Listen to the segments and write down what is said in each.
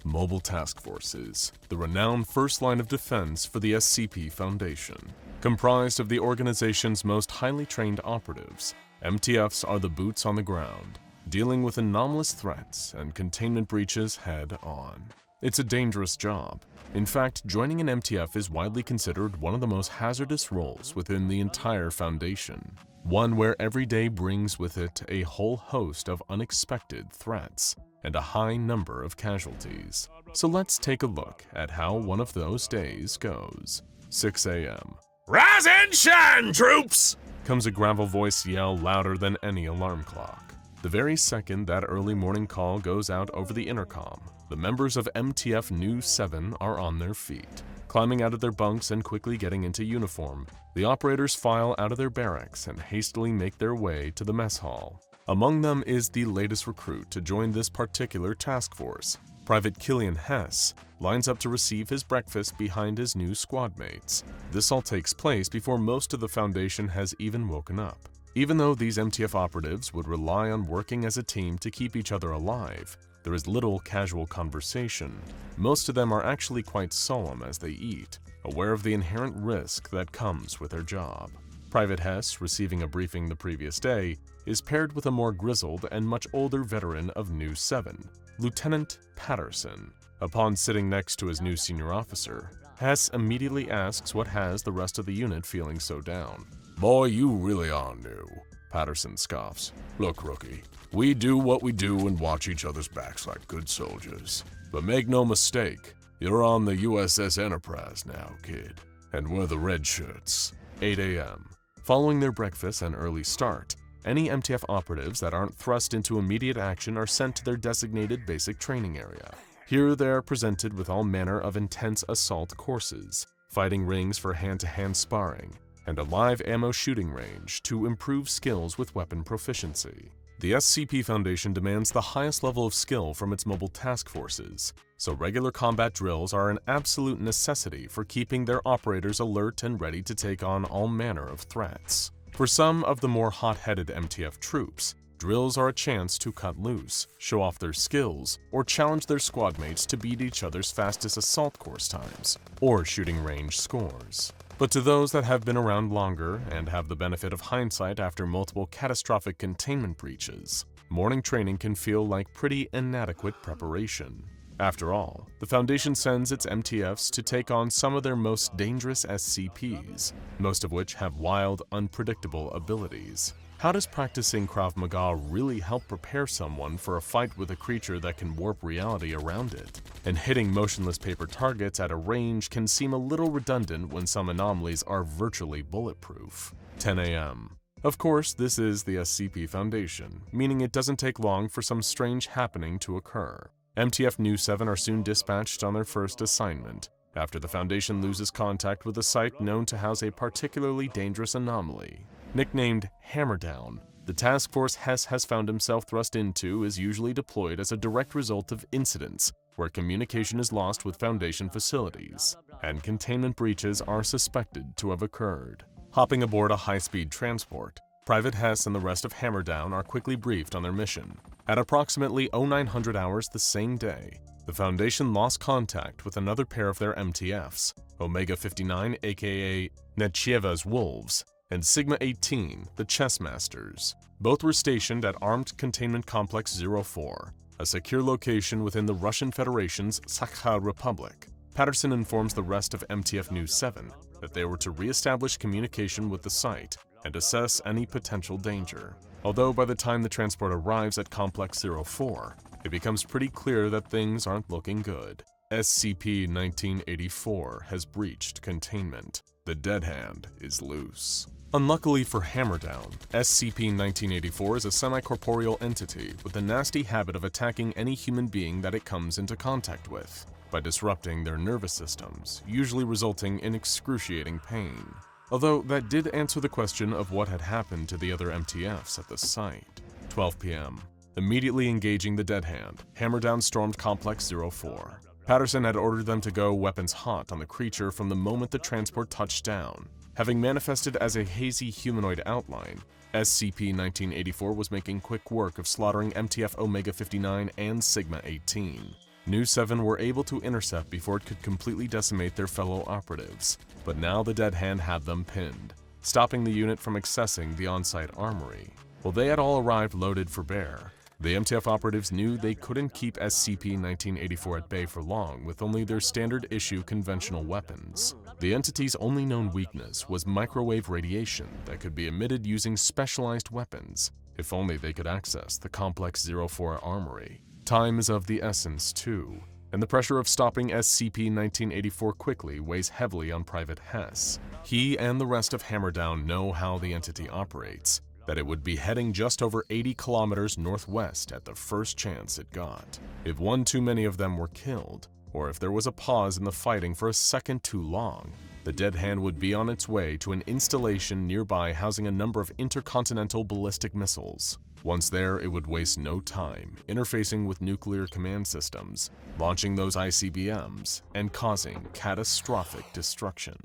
Mobile Task Forces, the renowned first line of defense for the SCP Foundation. Comprised of the organization's most highly trained operatives, MTFs are the boots on the ground, dealing with anomalous threats and containment breaches head-on. It's a dangerous job. In fact, joining an MTF is widely considered one of the most hazardous roles within the entire Foundation. One where every day brings with it a whole host of unexpected threats and a high number of casualties. So let's take a look at how one of those days goes. 6 a.m. "Rise and shine, troops!" comes a gravel voice yell louder than any alarm clock. The very second that early morning call goes out over the intercom, the members of MTF New 7 are on their feet. Climbing out of their bunks and quickly getting into uniform, the operators file out of their barracks and hastily make their way to the mess hall. Among them is the latest recruit to join this particular task force. Private Killian Hess lines up to receive his breakfast behind his new squad mates. This all takes place before most of the Foundation has even woken up. Even though these MTF operatives would rely on working as a team to keep each other alive, there is little casual conversation. Most of them are actually quite solemn as they eat, aware of the inherent risk that comes with their job. Private Hess, receiving a briefing the previous day, is paired with a more grizzled and much older veteran of New 7, Lieutenant Patterson. Upon sitting next to his new senior officer, Hess immediately asks what has the rest of the unit feeling so down. "Boy, you really are new," Patterson scoffs. "Look, rookie, we do what we do and watch each other's backs like good soldiers. But make no mistake, you're on the USS Enterprise now, kid. And we're the red shirts." 8 a.m. Following their breakfast and early start, any MTF operatives that aren't thrust into immediate action are sent to their designated basic training area. Here they are presented with all manner of intense assault courses, fighting rings for hand-to-hand sparring, and a live ammo shooting range to improve skills with weapon proficiency. The SCP Foundation demands the highest level of skill from its mobile task forces, so regular combat drills are an absolute necessity for keeping their operators alert and ready to take on all manner of threats. For some of the more hot-headed MTF troops, drills are a chance to cut loose, show off their skills, or challenge their squad mates to beat each other's fastest assault course times, or shooting range scores. But to those that have been around longer and have the benefit of hindsight after multiple catastrophic containment breaches, morning training can feel like pretty inadequate preparation. After all, the Foundation sends its MTFs to take on some of their most dangerous SCPs, most of which have wild, unpredictable abilities. How does practicing Krav Maga really help prepare someone for a fight with a creature that can warp reality around it? And hitting motionless paper targets at a range can seem a little redundant when some anomalies are virtually bulletproof. 10 a.m. Of course, this is the SCP Foundation, meaning it doesn't take long for some strange happening to occur. MTF New 7 are soon dispatched on their first assignment, after the Foundation loses contact with a site known to house a particularly dangerous anomaly. Nicknamed Hammerdown, the task force Hess has found himself thrust into is usually deployed as a direct result of incidents where communication is lost with Foundation facilities, and containment breaches are suspected to have occurred. Hopping aboard a high-speed transport, Private Hess and the rest of Hammerdown are quickly briefed on their mission. At approximately 0900 hours the same day, the Foundation lost contact with another pair of their MTFs, Omega-59 aka Netcheva's Wolves, and Sigma-18, the Chess Masters. Both were stationed at Armed Containment Complex 04, a secure location within the Russian Federation's Sakha Republic. Patterson informs the rest of MTF New 7 that they were to re-establish communication with the site and assess any potential danger. Although by the time the transport arrives at Complex 04, it becomes pretty clear that things aren't looking good. SCP-1984 has breached containment. The dead hand is loose. Unluckily for Hammerdown, SCP-1984 is a semi-corporeal entity with a nasty habit of attacking any human being that it comes into contact with, by disrupting their nervous systems, usually resulting in excruciating pain. Although that did answer the question of what had happened to the other MTFs at the site. 12 p.m. Immediately engaging the dead hand, Hammerdown stormed Complex 04. Patterson had ordered them to go weapons hot on the creature from the moment the transport touched down. Having manifested as a hazy humanoid outline, SCP-1984 was making quick work of slaughtering MTF Omega-59 and Sigma-18. Nu 7 were able to intercept before it could completely decimate their fellow operatives, but now the Dead Hand had them pinned, stopping the unit from accessing the on-site armory. While they had all arrived loaded for bear, the MTF operatives knew they couldn't keep SCP-1984 at bay for long with only their standard-issue conventional weapons. The entity's only known weakness was microwave radiation that could be emitted using specialized weapons, if only they could access the Complex 04 armory. Time is of the essence, too, and the pressure of stopping SCP-1984 quickly weighs heavily on Private Hess. He and the rest of Hammerdown know how the entity operates, that it would be heading just over 80 kilometers northwest at the first chance it got. If one too many of them were killed, or if there was a pause in the fighting for a second too long, the Dead Hand would be on its way to an installation nearby housing a number of intercontinental ballistic missiles. Once there, it would waste no time interfacing with nuclear command systems, launching those ICBMs, and causing catastrophic destruction.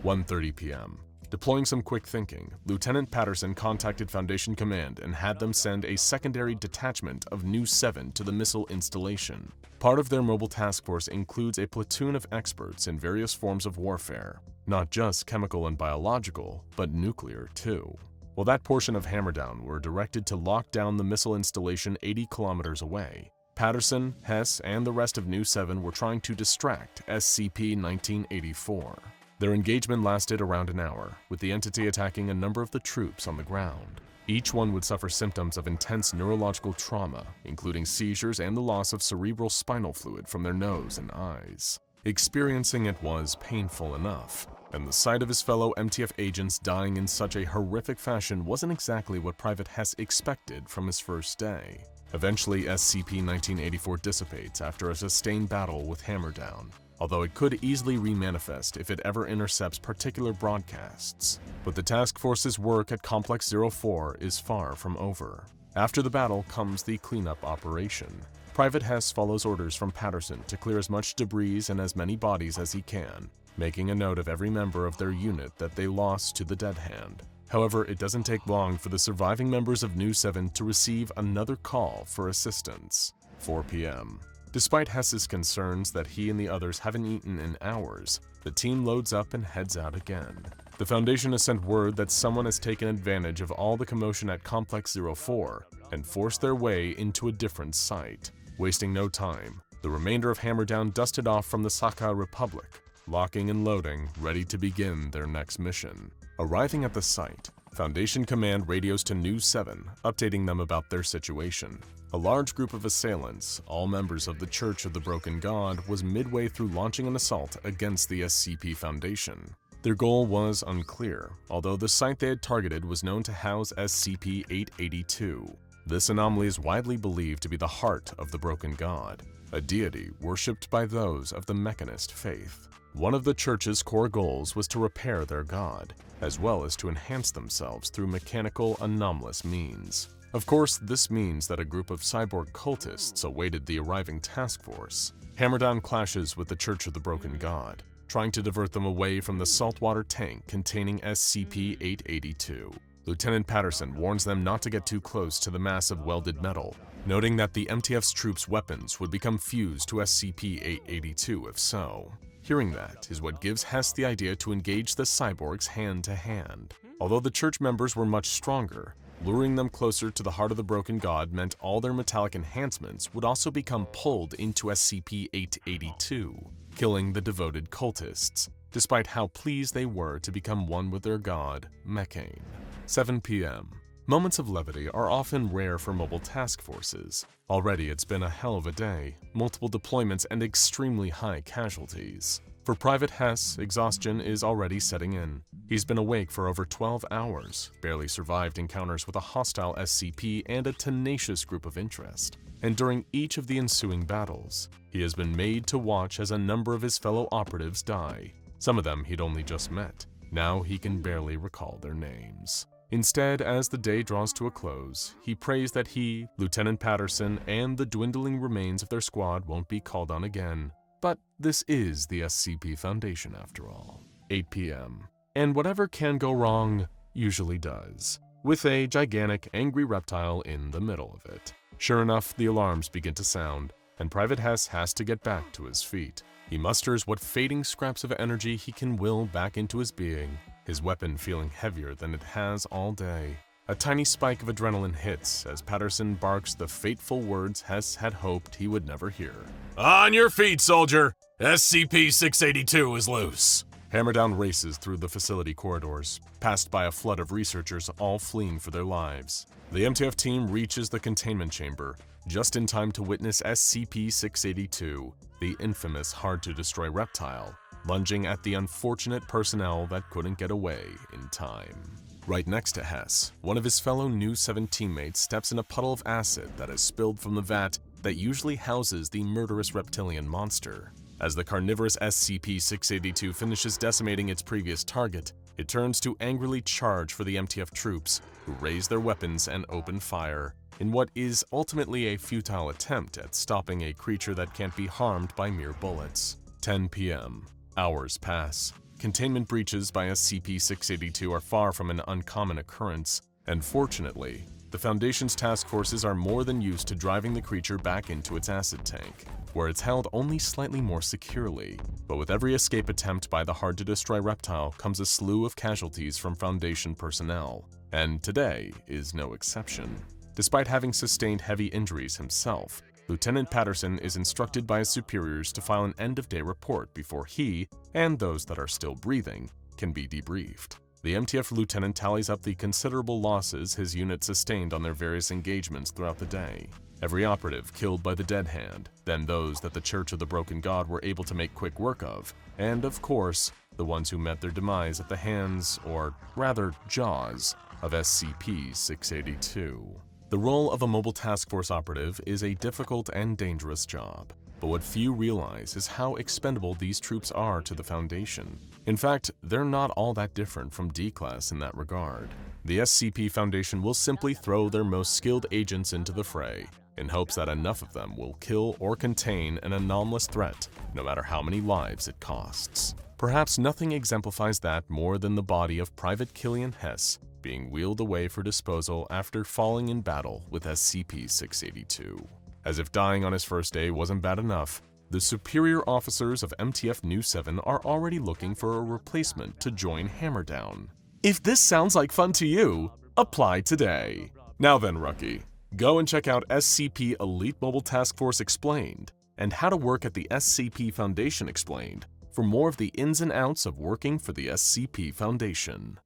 1:30 p.m. Deploying some quick thinking, Lieutenant Patterson contacted Foundation Command and had them send a secondary detachment of Nu 7 to the missile installation. Part of their mobile task force includes a platoon of experts in various forms of warfare, not just chemical and biological, but nuclear too. While that portion of Hammerdown were directed to lock down the missile installation 80 kilometers away, Patterson, Hess, and the rest of Nu 7 were trying to distract SCP-1984. Their engagement lasted around an hour, with the entity attacking a number of the troops on the ground. Each one would suffer symptoms of intense neurological trauma, including seizures and the loss of cerebral spinal fluid from their nose and eyes. Experiencing it was painful enough, and the sight of his fellow MTF agents dying in such a horrific fashion wasn't exactly what Private Hess expected from his first day. Eventually, SCP-1984 dissipates after a sustained battle with Hammerdown, although it could easily remanifest if it ever intercepts particular broadcasts. But the task force's work at Complex 04 is far from over. After the battle comes the cleanup operation. Private Hess follows orders from Patterson to clear as much debris and as many bodies as he can, making a note of every member of their unit that they lost to the Dead Hand. However, it doesn't take long for the surviving members of Nu 7 to receive another call for assistance. 4 p.m. Despite Hess's concerns that he and the others haven't eaten in hours, the team loads up and heads out again. The Foundation has sent word that someone has taken advantage of all the commotion at Complex 04 and forced their way into a different site. Wasting no time, the remainder of Hammerdown dusted off from the Sakha Republic, locking and loading, ready to begin their next mission. Arriving at the site, Foundation Command radios to Nu 7, updating them about their situation. A large group of assailants, all members of the Church of the Broken God, was midway through launching an assault against the SCP Foundation. Their goal was unclear, although the site they had targeted was known to house SCP-882. This anomaly is widely believed to be the heart of the Broken God, a deity worshipped by those of the Mechanist faith. One of the Church's core goals was to repair their god, as well as to enhance themselves through mechanical, anomalous means. Of course, this means that a group of cyborg cultists awaited the arriving task force. Hammerdown clashes with the Church of the Broken God, trying to divert them away from the saltwater tank containing SCP-882. Lieutenant Patterson warns them not to get too close to the mass of welded metal, noting that the MTF's troops' weapons would become fused to SCP-882 if so. Hearing that is what gives Hess the idea to engage the cyborgs hand-to-hand. Although the Church members were much stronger, luring them closer to the heart of the Broken God meant all their metallic enhancements would also become pulled into SCP-882, killing the devoted cultists, despite how pleased they were to become one with their god, Mechane. 7 p.m. Moments of levity are often rare for mobile task forces. Already it's been a hell of a day, multiple deployments and extremely high casualties. For Private Hess, exhaustion is already setting in. He's been awake for over 12 hours, barely survived encounters with a hostile SCP and a tenacious group of interest. And during each of the ensuing battles, he has been made to watch as a number of his fellow operatives die. Some of them he'd only just met. Now he can barely recall their names. Instead, as the day draws to a close, he prays that he, Lieutenant Patterson, and the dwindling remains of their squad won't be called on again. But this is the SCP Foundation after all. 8 p.m. And whatever can go wrong usually does, with a gigantic, angry reptile in the middle of it. Sure enough, the alarms begin to sound. and Private Hess has to get back to his feet. He musters what fading scraps of energy he can will back into his being, his weapon feeling heavier than it has all day. A tiny spike of adrenaline hits as Patterson barks the fateful words Hess had hoped he would never hear. "On your feet, soldier! SCP-682 is loose!" Hammerdown races through the facility corridors, passed by a flood of researchers all fleeing for their lives. The MTF team reaches the containment chamber, just in time to witness SCP-682, the infamous hard-to-destroy reptile, lunging at the unfortunate personnel that couldn't get away in time. Right next to Hess, one of his fellow New 7 teammates steps in a puddle of acid that has spilled from the vat that usually houses the murderous reptilian monster. As the carnivorous SCP-682 finishes decimating its previous target, it turns to angrily charge for the MTF troops, who raise their weapons and open fire, in what is ultimately a futile attempt at stopping a creature that can't be harmed by mere bullets. 10 p.m. Hours pass. Containment breaches by SCP-682 are far from an uncommon occurrence, and fortunately, the Foundation's task forces are more than used to driving the creature back into its acid tank, where it's held only slightly more securely. But with every escape attempt by the hard-to-destroy reptile comes a slew of casualties from Foundation personnel, and today is no exception. Despite having sustained heavy injuries himself, Lieutenant Patterson is instructed by his superiors to file an end-of-day report before he, and those that are still breathing, can be debriefed. The MTF lieutenant tallies up the considerable losses his unit sustained on their various engagements throughout the day. Every operative killed by the Dead Hand, then those that the Church of the Broken God were able to make quick work of, and of course, the ones who met their demise at the hands, or rather jaws, of SCP-682. The role of a mobile task force operative is a difficult and dangerous job, but what few realize is how expendable these troops are to the Foundation. In fact, they're not all that different from D-Class in that regard. The SCP Foundation will simply throw their most skilled agents into the fray, in hopes that enough of them will kill or contain an anomalous threat, no matter how many lives it costs. Perhaps nothing exemplifies that more than the body of Private Killian Hess being wheeled away for disposal after falling in battle with SCP-682. As if dying on his first day wasn't bad enough, the superior officers of MTF New 7 are already looking for a replacement to join Hammerdown. If this sounds like fun to you, apply today. Now then, Rookie, go and check out SCP Elite Mobile Task Force Explained and How to Work at the SCP Foundation Explained for more of the ins and outs of working for the SCP Foundation.